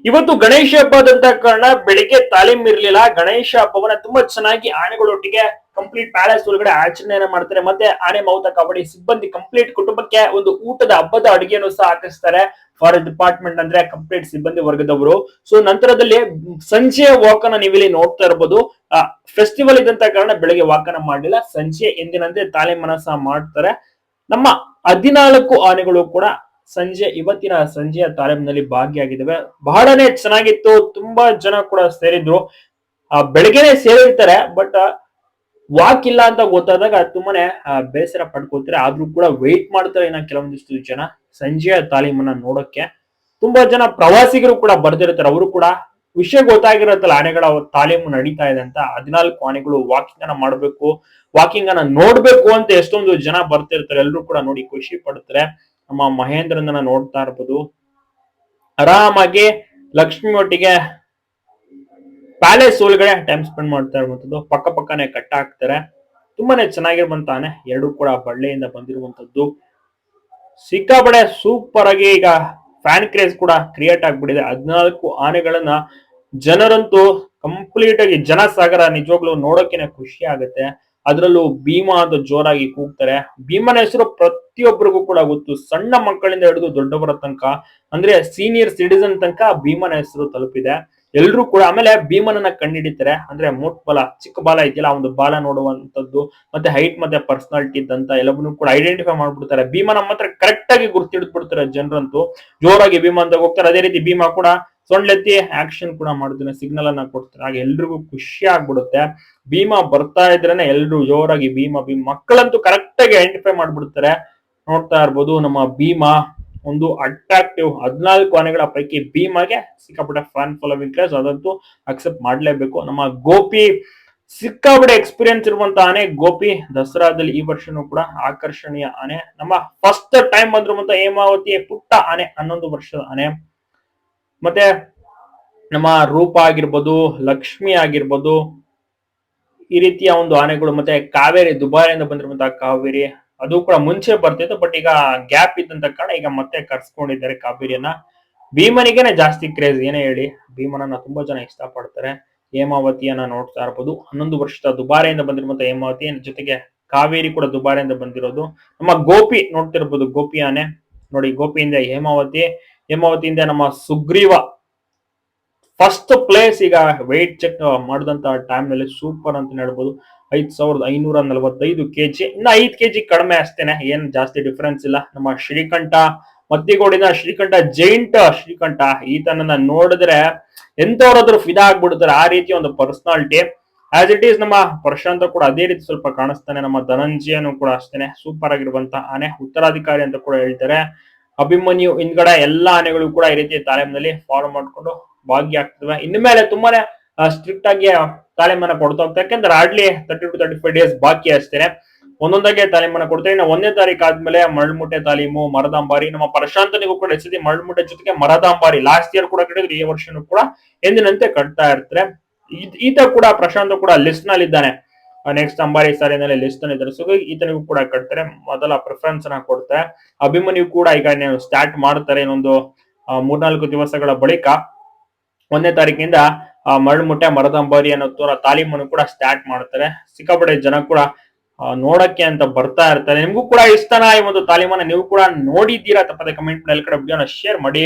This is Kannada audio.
ಇವತ್ತು ಗಣೇಶ ಹಬ್ಬದಂತ ಕಾರಣ ಬೆಳಿಗ್ಗೆ ತಾಲೀಮ್ ಇರ್ಲಿಲ್ಲ. ಗಣೇಶ ಹಬ್ಬವನ್ನ ತುಂಬಾ ಚೆನ್ನಾಗಿ ಆನೆಗಳೊಟ್ಟಿಗೆ ಕಂಪ್ಲೀಟ್ ಪ್ಯಾಲೇಸ್ ಒಳಗಡೆ ಆಚರಣೆಯನ್ನ ಮಾಡ್ತಾರೆ. ಮತ್ತೆ ಆನೆ ಮೌತ ಕಬಡ್ಡಿ ಸಿಬ್ಬಂದಿ ಕಂಪ್ಲೀಟ್ ಕುಟುಂಬಕ್ಕೆ ಒಂದು ಊಟದ ಹಬ್ಬದ ಅಡುಗೆಯನ್ನು ಸಹ ಹಾಕಿಸ್ತಾರೆ. ಫಾರೆಸ್ಟ್ ಡಿಪಾರ್ಟ್ಮೆಂಟ್ ಅಂದ್ರೆ ಕಂಪ್ಲೀಟ್ ಸಿಬ್ಬಂದಿ ವರ್ಗದವರು. ಸೊ ನಂತರದಲ್ಲಿ ಸಂಜೆಯ ವಾಕ್ ಅನ್ನ ನೀವಿಲ್ಲಿ ನೋಡ್ತಾ ಇರಬಹುದು. ಫೆಸ್ಟಿವಲ್ ಇದ್ದಂತ ಕಾರಣ ಬೆಳಿಗ್ಗೆ ವಾಕ್ ಅನ್ನ ಮಾಡಲಿಲ್ಲ. ಸಂಜೆ ಎಂದಿನಂತೆ ತಾಲೀಮನ್ನ ಸಹ ಮಾಡ್ತಾರೆ. ನಮ್ಮ 14 ಆನೆಗಳು ಕೂಡ ಇವತ್ತಿನ ಸಂಜೆಯ ತಾಲೀಮಿನಲ್ಲಿ ಭಾಗಿಯಾಗಿದ್ದಾವೆ. ಬಹಳನೇ ಚೆನ್ನಾಗಿತ್ತು. ತುಂಬಾ ಜನ ಕೂಡ ಸೇರಿದ್ರು. ಬೆಳಗ್ಗೆನೆ ಸೇರಿರ್ತಾರೆ, ಬಟ್ ವಾಕ್ ಇಲ್ಲ ಅಂತ ಗೊತ್ತಾದಾಗ ತುಂಬಾನೇ ಬೇಸರ ಪಡ್ಕೊಳ್ತಾರೆ. ಆದ್ರೂ ಕೂಡ ವೆಯ್ಟ್ ಮಾಡ್ತಾರೆ ಇನ್ನ ಕೆಲವೊಂದಿಷ್ಟು ಜನ ಸಂಜೆಯ ತಾಲೀಮನ್ನ ನೋಡಕ್ಕೆ. ತುಂಬಾ ಜನ ಪ್ರವಾಸಿಗರು ಕೂಡ ಬರ್ದಿರ್ತಾರೆ. ಅವರು ಕೂಡ ವಿಷಯ ಗೊತ್ತಾಗಿರತ್ತಲ್ಲ, ಆನೆಗಳ ತಾಲೀಮು ನಡೀತಾ ಇದೆ ಅಂತ. 14 ಆನೆಗಳು ವಾಕಿಂಗ್ ಅನ್ನ ಮಾಡ್ಬೇಕು, ವಾಕಿಂಗ್ ಅನ್ನ ನೋಡ್ಬೇಕು ಅಂತ ಎಷ್ಟೊಂದು ಜನ ಬರ್ತಿರ್ತಾರೆ. ಎಲ್ರು ಕೂಡ ನೋಡಿ ಖುಷಿ ಪಡ್ತಾರೆ. ನಮ್ಮ ಮಹೇಂದ್ರನ ನೋಡ್ತಾ ಇರ್ಬೋದು. ಆರಾಮಾಗಿ ಲಕ್ಷ್ಮಿ ಒಟ್ಟಿಗೆ ಪ್ಯಾಲೇಸ್ ಒಳಗಡೆ ಟೈಮ್ ಸ್ಪೆಂಡ್ ಮಾಡ್ತಾ ಇರುವಂತದ್ದು. ಪಕ್ಕ ಪಕ್ಕನೆ ಕಟ್ಟ ಹಾಕ್ತಾರೆ. ತುಂಬಾನೇ ಚೆನ್ನಾಗಿರುವಂತ ಆನೆ. ಎರಡು ಕೂಡ ಬಳ್ಳಿಯಿಂದ ಬಂದಿರುವಂತದ್ದು. ಸಿಕ್ಕಾಪಡೆ ಸೂಪರ್ ಆಗಿ ಈಗ ಫ್ಯಾನ್ ಕ್ರೇಜ್ ಕೂಡ ಕ್ರಿಯೇಟ್ ಆಗ್ಬಿಟ್ಟಿದೆ. 14 ಆನೆಗಳನ್ನ ಜನರಂತೂ ಕಂಪ್ಲೀಟ್ ಆಗಿ ಜನಸಾಗರ ನಿಜವಾಗ್ಲೂ ನೋಡೋಕೆನೆ ಖುಷಿ ಆಗುತ್ತೆ. ಅದರಲ್ಲೂ ಭೀಮಾ ಅಂತ ಜೋರಾಗಿ ಕೂಗ್ತಾರೆ. ಭೀಮನ ಹೆಸರು ಪ್ರತಿಯೊಬ್ಬರಿಗೂ ಕೂಡ ಗೊತ್ತು. ಸಣ್ಣ ಮಕ್ಕಳಿಂದ ಹಿಡಿದು ದೊಡ್ಡವರ ತನಕ, ಅಂದ್ರೆ ಸೀನಿಯರ್ ಸಿಟಿಸನ್ ತನಕ ಭೀಮನ ಹೆಸರು ತಲುಪಿದೆ. ಎಲ್ರು ಕೂಡ ಆಮೇಲೆ ಭೀಮನನ್ನ ಕಂಡುಹಿಡಿತಾರೆ. ಅಂದ್ರೆ ಮೂಟ್ ಬಾಲ, ಚಿಕ್ಕ ಬಾಲ ಇದೆಯಲ್ಲ, ಒಂದು ಬಾಲ ನೋಡುವಂತದ್ದು, ಮತ್ತೆ ಹೈಟ್ ಮತ್ತೆ ಪರ್ಸನಾಲಿಟಿ ಅಂತ ಎಲ್ಲವನ್ನೂ ಕೂಡ ಐಡೆಂಟಿಫೈ ಮಾಡ್ಬಿಡ್ತಾರೆ. ಭೀಮನ ಮಾತ್ರ ಕರೆಕ್ಟ್ ಆಗಿ ಗುರ್ತಿಡ್ಬಿಡ್ತಾರೆ ಜನರಂತೂ. ಜೋರಾಗಿ ಭೀಮ ಅಂತ ಹೋಗ್ತಾರೆ. ಅದೇ ರೀತಿ ಭೀಮ ಕೂಡ ಸೊಂಡ್ಲೆತ್ತಿ ಆಕ್ಷನ್ ಕೂಡ ಮಾಡಿದ್ರೆ ಸಿಗ್ನಲ್ ಅನ್ನ ಕೊಡ್ತಾರೆ. ಹಾಗೆ ಎಲ್ರಿಗೂ ಖುಷಿ ಆಗ್ಬಿಡುತ್ತೆ. ಭೀಮ ಬರ್ತಾ ಇದ್ರೇನೆ ಎಲ್ರು ಜೋರಾಗಿ ಭೀಮ ಭೀಮ. ಮಕ್ಕಳಂತೂ ಕರೆಕ್ಟ್ ಆಗಿ ಐಡೆಂಟಿಫೈ ಮಾಡ್ಬಿಡ್ತಾರೆ. ನೋಡ್ತಾ ಇರ್ಬೋದು ನಮ್ಮ ಭೀಮ ಒಂದು ಅಟ್ರಾಕ್ಟಿವ್. 14 ಆನೆಗಳ ಪೈಕಿ ಭೀಮಗೆ ಸಿಕ್ಕಾಪಟ್ಟೆ ಫ್ಯಾನ್ ಫಾಲೋವಿಂಗ್ ಕ್ರೇಜ್, ಅದಂತೂ ಅಕ್ಸೆಪ್ಟ್ ಮಾಡ್ಲೇಬೇಕು. ನಮ್ಮ ಗೋಪಿ ಸಿಕ್ಕಾಪಟ್ಟೆ ಎಕ್ಸ್ಪೀರಿಯನ್ಸ್ ಇರುವಂತ ಆನೆ. ಗೋಪಿ ದಸರಾದಲ್ಲಿ ಈ ವರ್ಷನೂ ಕೂಡ ಆಕರ್ಷಣೀಯ ಆನೆ. ನಮ್ಮ ಫಸ್ಟ್ ಟೈಮ್ ಬಂದಿರುವಂತ ಹೇಮಾವತಿ ಪುಟ್ಟ ಆನೆ, 11 ವರ್ಷದ ಆನೆ. ಮತ್ತೆ ನಮ್ಮ ರೂಪ ಆಗಿರ್ಬೋದು, ಲಕ್ಷ್ಮಿ ಆಗಿರ್ಬೋದು, ಈ ರೀತಿಯ ಒಂದು ಆನೆಗಳು. ಮತ್ತೆ ಕಾವೇರಿ, ದುಬಾರಿಯಿಂದ ಬಂದಿರುವಂತಹ ಕಾವೇರಿ, ಅದು ಕೂಡ ಮುಂಚೆ ಬರ್ತಿತ್ತು, ಬಟ್ ಈಗ ಗ್ಯಾಪ್ ಇದ್ದಂತ ಕಾರಣ ಈಗ ಮತ್ತೆ ಕರ್ಸ್ಕೊಂಡಿದ್ದಾರೆ ಕಾವೇರಿಯನ್ನ. ಭೀಮನಿಗೆನೆ ಜಾಸ್ತಿ ಕ್ರೇಜ್, ಏನೇ ಹೇಳಿ. ಭೀಮನನ್ನ ತುಂಬಾ ಜನ ಇಷ್ಟ ಪಡ್ತಾರೆ. ಹೇಮಾವತಿಯನ್ನ ನೋಡ್ತಾ ಇರ್ಬೋದು. 11 ವರ್ಷದ ದುಬಾರಿಯಿಂದ ಬಂದಿರುವಂತ ಹೇಮಾವತಿ ಜೊತೆಗೆ ಕಾವೇರಿ ಕೂಡ ದುಬಾರಿಯಿಂದ ಬಂದಿರೋದು. ನಮ್ಮ ಗೋಪಿ ನೋಡ್ತಿರ್ಬೋದು, ಗೋಪಿ ಆನೆ ನೋಡಿ. ಗೋಪಿಯಿಂದ ಹೇಮಾವತಿ, ಹೇಮಾವತಿಯಿಂದ ನಮ್ಮ ಸುಗ್ರೀವ. ಫಸ್ಟ್ ಪ್ಲೇಸ್ ಈಗ ವೆಯ್ಟ್ ಚೆಕ್ ಮಾಡಿದಂತ ಟೈಮ್ ನಲ್ಲಿ ಸೂಪರ್ ಅಂತ ಹೇಳ್ಬೋದು. 5545 kg, ಇನ್ನ 5 kg ಕಡಿಮೆ ಅಷ್ಟೇನೆ, ಏನ್ ಜಾಸ್ತಿ ಡಿಫರೆನ್ಸ್ ಇಲ್ಲ. ನಮ್ಮ ಶ್ರೀಕಂಠ ಮತ್ತಿಗೋಡಿನ ಶ್ರೀಕಂಠ, ಜೈಂಟ್ ಶ್ರೀಕಂಠ, ಈತನನ್ನ ನೋಡಿದ್ರೆ ಎಂತವ್ರಾದ್ರೂ ಫಿದಾ ಆಗ್ಬಿಡ್ತಾರೆ. ಆ ರೀತಿ ಒಂದು ಪರ್ಸನಾಲಿಟಿ. ಆಸ್ ಇಟ್ ಈಸ್ ನಮ್ಮ ಪ್ರಶಾಂತ ಕೂಡ ಅದೇ ರೀತಿ ಸ್ವಲ್ಪ ಕಾಣಿಸ್ತಾನೆ. ನಮ್ಮ ಧನಂಜಯನು ಕೂಡ ಅಷ್ಟೇನೆ ಸೂಪರ್ ಆಗಿರುವಂತ ಆನೆ, ಉತ್ತರಾಧಿಕಾರಿ ಅಂತ ಕೂಡ ಹೇಳ್ತಾರೆ. ಅಭಿಮನ್ಯು ಹಿಂದ್ಗಡೆ ಎಲ್ಲಾ ಆನೆಗಳು ಕೂಡ ಈ ರೀತಿ ತಾಲೀಮ್ನಲ್ಲಿ ಫಾಲೋ ಮಾಡ್ಕೊಂಡು ಭಾಗಿಯಾಗ್ತವೆ. ಇನ್ಮೇಲೆ ತುಂಬಾನೇ ಸ್ಟ್ರಿಕ್ಟ್ ಆಗಿ ತಾಲೀಮನ್ನ ಕೊಡ್ತಾ ಹೋಗ್ತಾರೆ. ಯಾಕಂದ್ರೆ ಹಾರ್ಡ್ಲಿ 30 to 35 ಡೇಸ್ ಬಾಕಿ ಅಷ್ಟೇನೆ. ಒಂದೊಂದಾಗೆ ತಾಲೀಮನ್ನ ಕೊಡ್ತಾರೆ. ಇನ್ನು 1ನೇ ತಾರೀಕು ಆದ್ಮೇಲೆ ಮರಳುಮುಟ್ಟೆ ತಾಲೀಮು, ಮರದಾಂಬಾರಿ. ನಮ್ಮ ಪ್ರಶಾಂತನಿಗೂ ಕೂಡ ಈ ಮರಳುಮುಟ್ಟೆ ಜೊತೆಗೆ ಮರದಾಂಬಾರಿ ಲಾಸ್ಟ್ ಇಯರ್ ಕೂಡ ಕಟ್ಟಿದ್ರು, ಈ ವರ್ಷನೂ ಕೂಡ ಎಂದಿನಂತೆ ಕಟ್ತಾ ಇರ್ತಾರೆ. ಈತ ಕೂಡ ಪ್ರಶಾಂತ್ ಕೂಡ ಲಿಸ್ಟ್ ನಲ್ಲಿ ಇದ್ದಾನೆ. ನೆಕ್ಸ್ಟ್ ಅಂಬಾರಿ ಸಾಲಿನಲ್ಲಿ ಲಿಸ್ಟ್ ನಲ್ಲಿ ಇದ್ದಾರೆ. ಸೊ ಈತನಿಗೂ ಕೂಡ ಕಟ್ತಾರೆ, ಮೊದಲ ಪ್ರಿಫರೆನ್ಸ್ ಅನ್ನ ಕೊಡ್ತಾರೆ. ಅಭಿಮನ್ಯು ಕೂಡ ಈಗ ಸ್ಟಾರ್ಟ್ ಮಾಡ್ತಾರೆ. ಇನ್ನೊಂದು 3-4 ದಿವಸಗಳ ಬಳಿಕ 1ನೇ ತಾರೀಕಿಂದ ಮರಳುಮುಟ್ಟೆ, ಮರದಂಬಾರಿ ಅನ್ನೋ ತಾಲೀಮನ್ನು ಕೂಡ ಸ್ಟಾರ್ಟ್ ಮಾಡ್ತಾರೆ. ಸಿಕ್ಕಾಪಟ್ಟೆ ಜನ ಕೂಡ ನೋಡಕ್ಕೆ ಅಂತ ಬರ್ತಾ ಇರ್ತಾರೆ. ನಿಮ್ಗೂ ಕೂಡ ಇಷ್ಟನಾ ಈ ಒಂದು ತಾಲೀಮನ್ನ? ನೀವು ಕೂಡ ನೋಡಿದ್ದೀರಾ? ತಪ್ಪದೆ ಕಮೆಂಟ್ ನಲ್ಲಿ ವಿಡಿಯೋನ ಶೇರ್ ಮಾಡಿ.